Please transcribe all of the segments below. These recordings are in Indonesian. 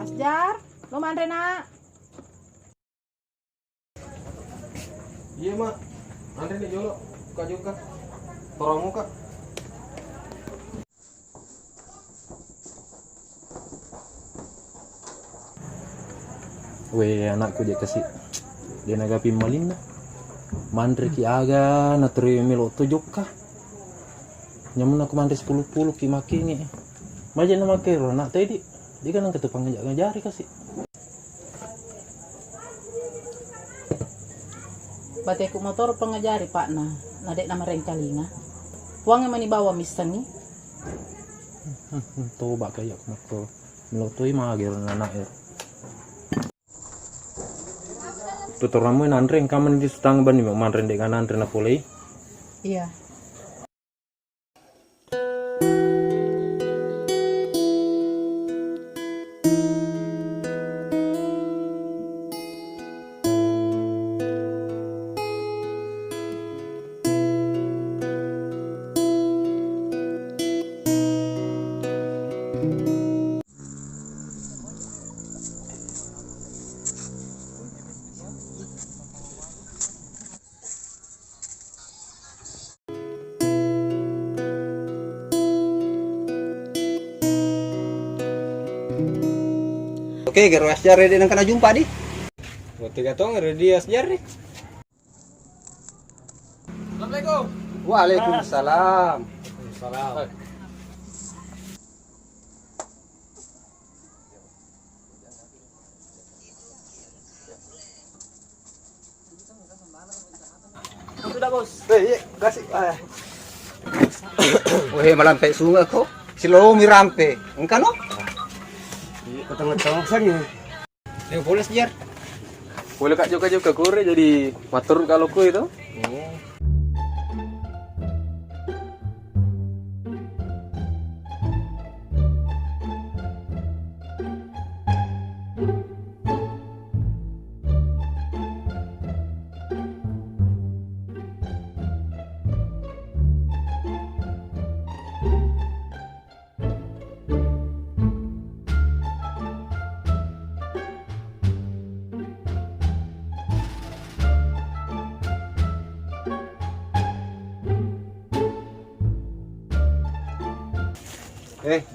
Asjar, lo mandre nak? Iya mak, andre nih jolo, kak juga, tolong kak. Weh anakku dia kasih dia nagapi malina mandre ki aga na teri melo tojok ka nyamun aku mandre 10 ki makingi majen na makero nak tadi dia kan ang ketupang ngajari kasih Bateku motor pengajari pak na dek nama rengkalinga. Puangnya mani bawa misan ni. to ba kayak mako melo toi magero na anak tutor namu nandre kaman di stang ban ni mandre dek kanan andre na pulei. Iya. Oke, gero asjar ready nang kana jumpa di. Waktu gatong ready asjar nih. Assalamualaikum. Waalaikumsalam. Salam. Sudah bos. Iya, kasih. Weh, malampe sungai ko. Silo mirampe. Engka no? Keteng-keteng sana. Yang boleh asjar. Boleh kak juga kure jadi matur kalau ku itu.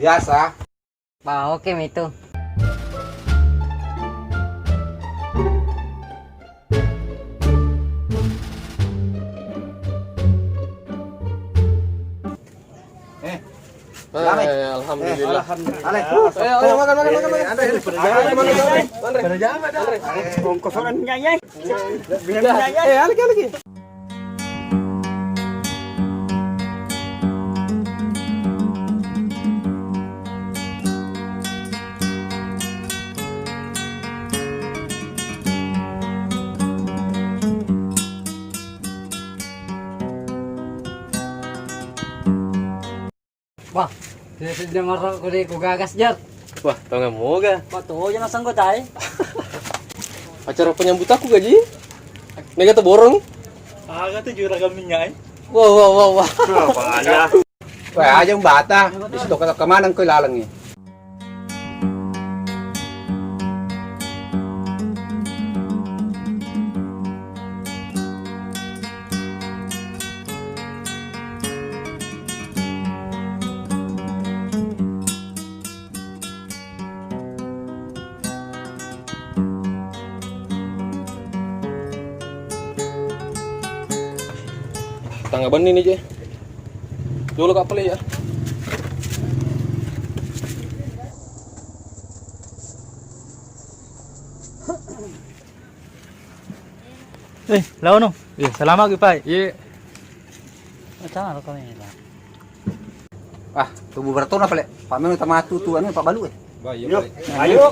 Biasa. Pak, oke itu. Alhamdulillah. Ayo makan. Kongkosan nyanyai. Lagi. Wah, sudah marah ko gagas jar. Wah, tau nggak mau ga? Pak tuh jangan sanggup tay. Acara penyambut aku gaji. Nega tuh borong. Agak tuh juragan minyak. Wah. Apa aja? Wah, aja bata. Di situ kata kemana ko lalang ni. Tanggapan ini aja. Dulu kak peli ya. Lawan no? Iya, selamat Pak. Iya. Macam mana kami ini? Tubuh bertona pale. Pak Menu tamatu tu anu Pak Balu Baik, ya. Ayo.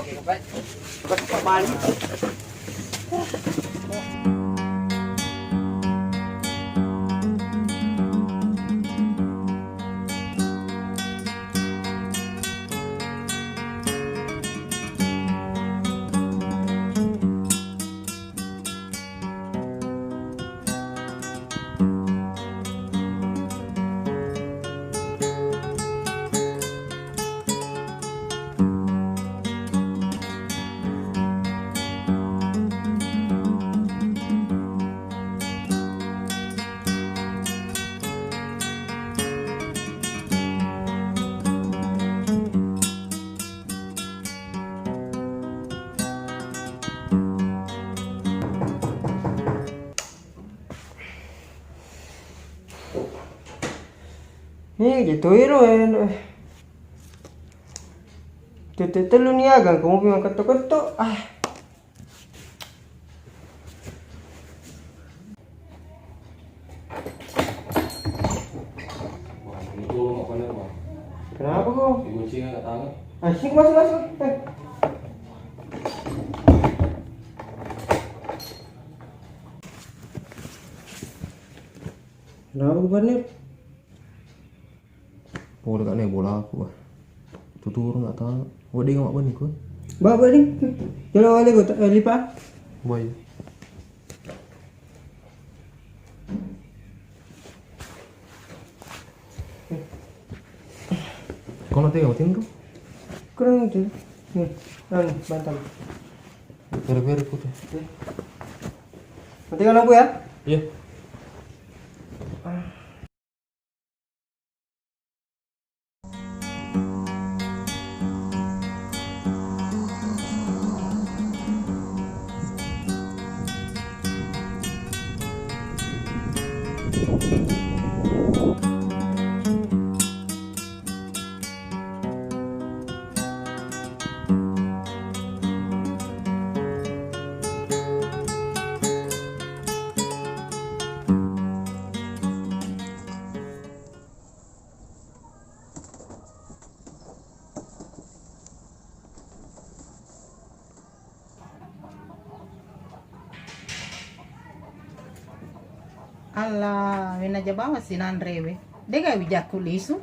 gitu iro telu niaga kamu bilang ketok-ketok Wah, ini dulu mau bener bang. kenapa kok Dikunci nggak tangan. asik masuk kenapa gubernur Oh, dekat nih bola aku bah. Tutur nggak tahu. Oh, dia nggak benih kun. bawa nih jalan wali kok lipat Baik. Kau nanti nggak tim tuh? kurang itu nih bantam Gara-gara aku tuh. matikan lampu ya Iya. Ala, wena jabawa si Nandrewe. Dega wijaku lisu.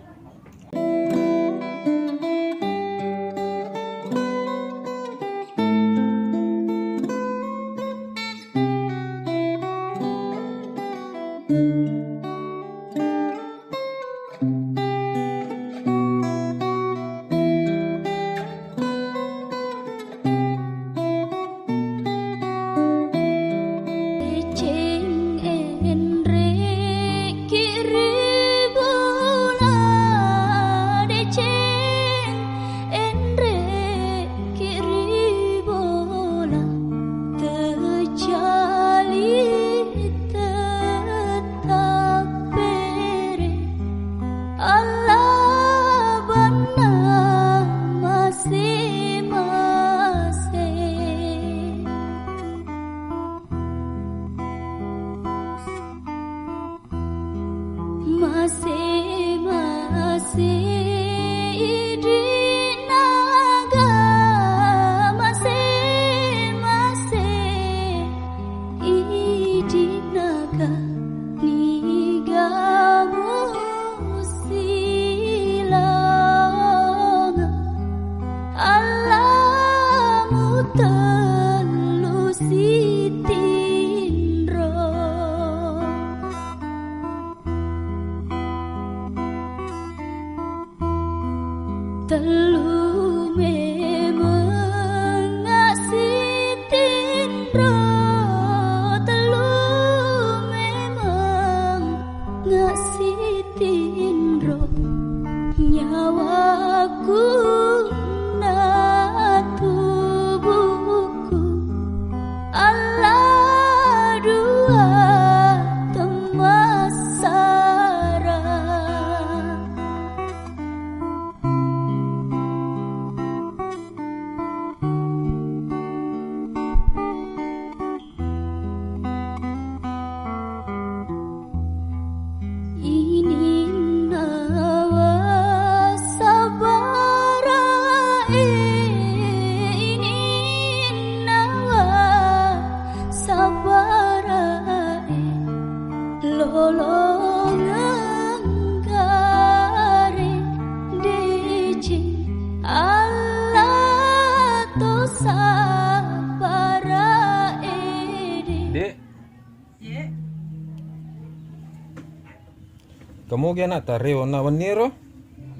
Kamu gana tareo na waniro?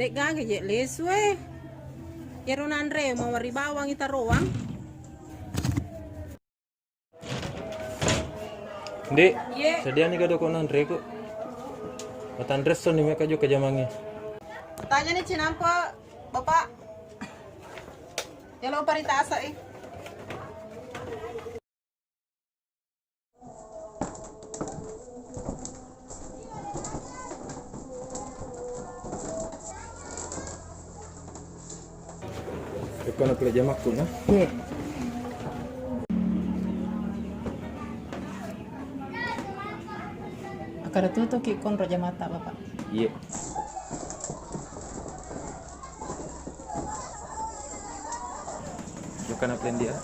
Dek gaga je leswe. Yero Nandre mau wari bawang itaruang. Dek, sedia nih kado ko Nandre ko. Matan resto nih mereka juga jamangi. Tanya nih cinampa bapak. Ya lo parita asa Bukan aku jamakku nah. Iya. Akar tuh ki kon raja mata bapak. Iya. Bukan apa yang dia.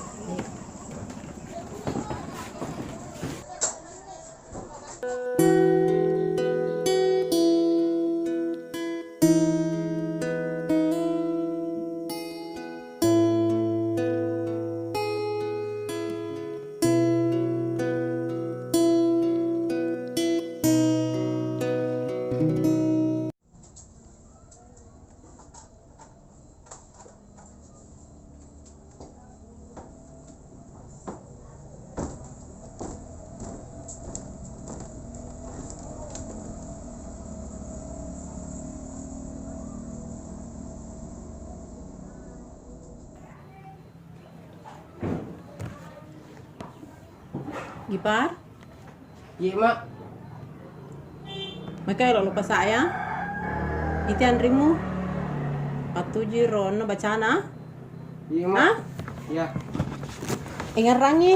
Gipar, Iya, Mak. makanya lo lupa saya. Itu andrimu. Patuji rono bacana. Iya, Mak. Hah? Iya. Ingat rangi.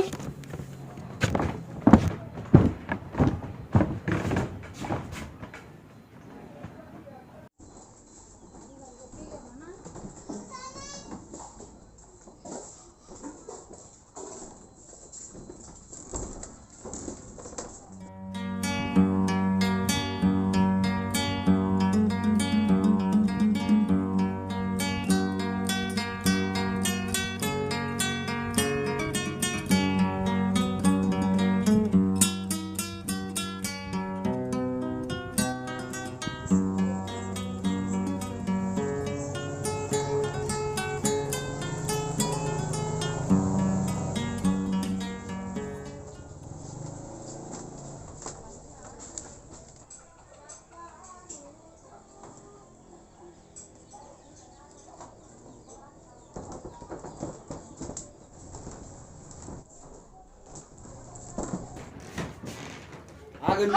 Agen.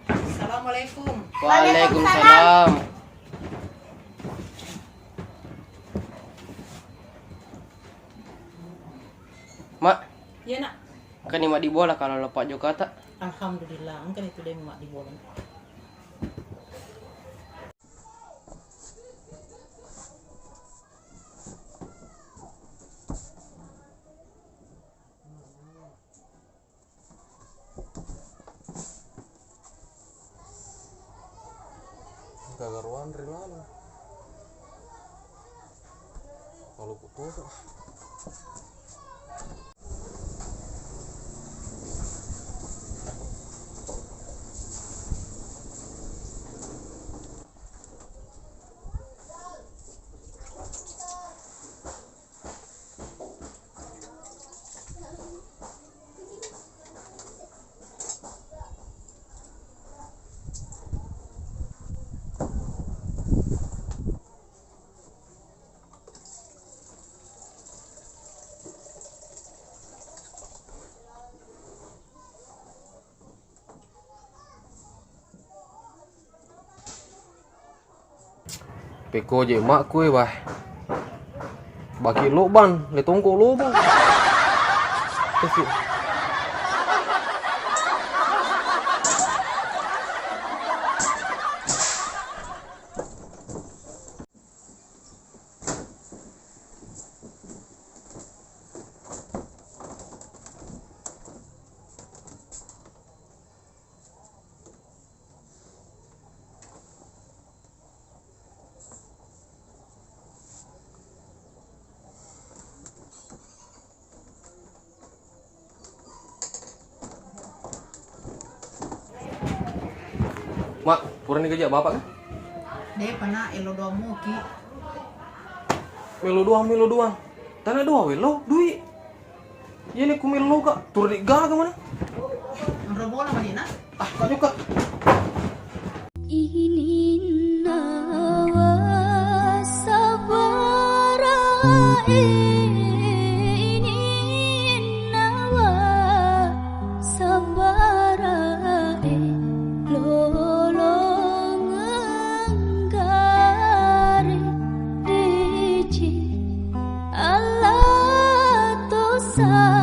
Assalamualaikum. Waalaikumsalam. Mak, Iya nak. kan ini mak di bola kalau lepak jo kata. Alhamdulillah, kan itu dia mak di bola. Kagaruan rilala. Kalau putus. Peko je mak kue bah. Bagi lo ban, le tongko lo bang. Kasih. Mak, purani kerja bapak kan? Dia pernah elo doamu ki. Melo doang. Tanah doa welo, duit. Ini ku melo kak, tur di ga ke mana? Ang bola ba din na? Ah, kak juga. Ihinin nawa sabah sa